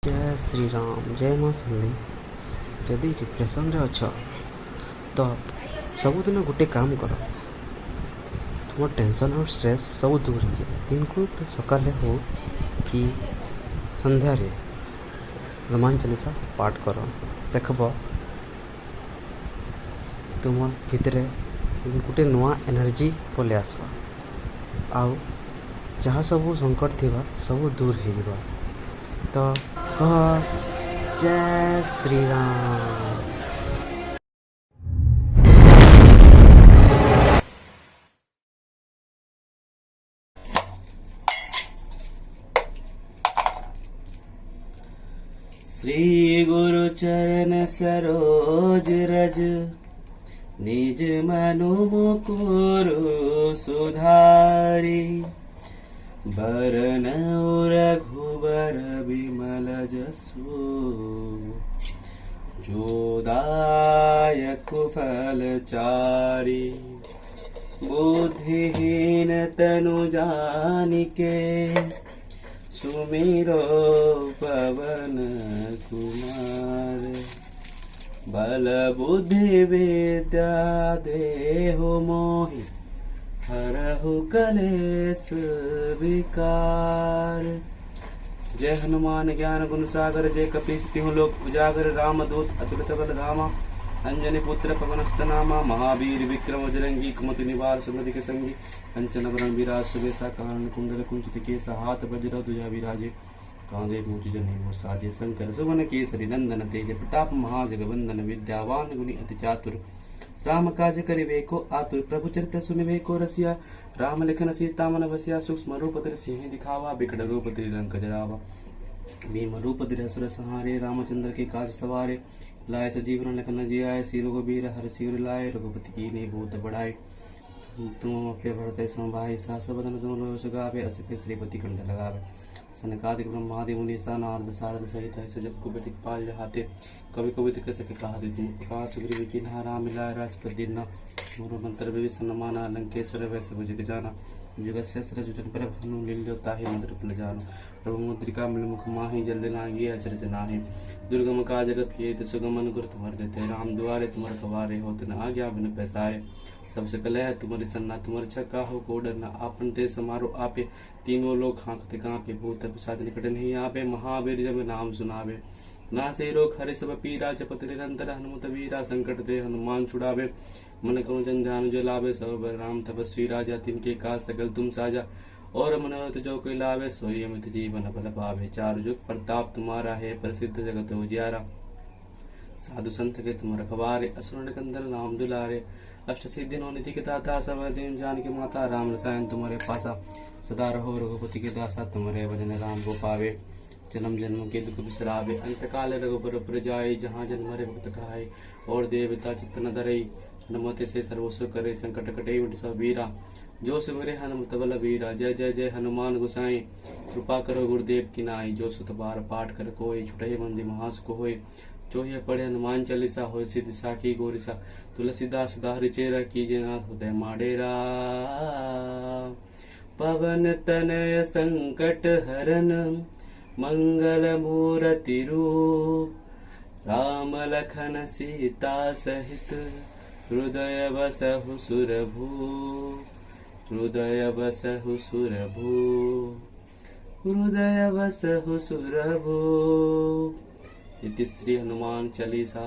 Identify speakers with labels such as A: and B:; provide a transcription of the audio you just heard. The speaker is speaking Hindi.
A: जय श्री राम जय माँ समली। जदि डिप्रेशन रे अछ तो सबुदिन गोटे काम कर, तुम टेंशन और स्ट्रेस सब दूर हो जाए। दिन को तो सकाले हो कि संध्यार हनुमान चालीसा पाठ कर, देखब तुम भितर गोटे नुआ एनर्जी पलि आसवा, आउ जहाँ सब संकट थी सब दूर हो। तो कह जय श्री राम।
B: श्री गुरु चरण सरोज रज, निज मनु मुकुरु सुधारी। बरन रघुबर विमल जसु, जो दायक फल चारी। बुद्धिहीन तनु जानिके, सुमिरो पवन कुमार। बल बुद्धि विद्या देहु मोहि, हरहु कलेश विकार। जय हनुमान ज्ञान गुण सागर, जय कपीस तिहु लोक उजागर। रामदूत अतुलित बल धामा, अंजनी पुत्र पवनसुत नामा। महावीर विक्रम बजरंगी, कुमति निवार सुमति के संगी। कंचन बरन विराज सुबेसा, कानन कुंडल कुंचित केसा। हाथ वज्र ध्वजा विराजे, कांधे मूंज जनेऊ साजे। शंकर सुवन केसरी नंदन तेज, प्रताप महाजगवंदन। विद्यावान गुणी अति चातुर, राम काज करिबे को आतुर। प्रभु चरित्र सुनिबे को रसिया, राम लिखन सीता मन बसिया। सूक्ष्म रूप धरि सिंह दिखावा, बिकट रूप धरि लंक जरावा। भीम रूप धरि असुर संहारे, रामचंद्र के काज सवारे। लाए सजीवन लखन जियाए, श्री रघुबीर हर शिवर लाए। रघुपति कीन्ही बहुत बढ़ाए, तुम पे भरते समभाई। सहस बदन तुम लोक गावे, अस पे श्रीपति कंठ लगावे। सनकादिक ब्रह्मादि मुनीसा, नारद सारद सहित है जब कुबेर पाल हाथे। कवि कवित कह सके कहा मुखा, सुग्रीव कीन्हा राम मिलाए। राजपद दीन्हा, मोर मंत्र विभीषण माना। लंकेश्वर वैश्य भुजग जाना, जुगस्य सरजुजन पर भानु। लील्यो ताहि मधुर फल जानु, प्रभु मुद्रिका मिल मुख माहि। जल्द लांगी अचरज नाहि, दुर्गम का जगत के सुगम अनुग्रह तुम्हारे देते। राम दुआरे तुम रखवारे, होत न आज्ञा बिनु पैसारे। सबसे कलह है तुम्हारी सन्ना, तुम्हारे छक्का हो को डरना। आपन ते समारो आपे, तीनों लोग हाँकते कांपे। भूत पिशाच निकट नहीं आपे, महावीर जब नाम सुनावे। नासे रोग हरे सब पीरा, जपत निरंतर हनुमत वीरा। संकट ते हनुमान छुड़ावे, मन करुण जन ध्यान जो लावे। सब बर राम तपस्वी राजा, तिनके काज सकल तुम साजा। और मनोरथ जो कोई लावे, सोई अमित जीवन फल पावे। चार जुग प्रताप तुम्हारा है, प्रसिद्ध जगत उजियारा। साधु संत के तुम रखवारे, असुर निकंदन राम दुलारे। अष्ट सिद्धि नौ निधि के दाता, सब दिन जान के माता। राम रसायन तुम्हारे पासा, सदा रहो रघुपति के दासा। तुम्हारे भजन राम को पावे, जन्म जन्म के दुख बिसरावे। अंत काल रघुबर पुर जाई, जहाँ जन्म हरे भक्त कहाई। और देवता चित्त न धरई, हनुमत से सर्वस्व करे। संकट कटे विट सब वीरा, जो सुमिरे हनुमत बल वीरा। जय जय जय हनुमान गोसाई, कृपा करो गुरुदेव की नाई। जो सुत बार पाठ कर कोई, छुटहि बंदी महासुख होय। जो ये पढ़े हनुमान चालीसा, हो सिद्धि साखी गौरीसा। तुलसीदास सदा हरिचेरा, कीजे नाथ हृदय माडेरा। पवन तनय संकट हरन, मंगल मूर्ति रूप। राम लखन सीता सहित, हृदय बसहु सुरभूप। हृदय बसहु सुरभूप, हृदय बसहु सुरभूप। इति श्री हनुमान चालीसा।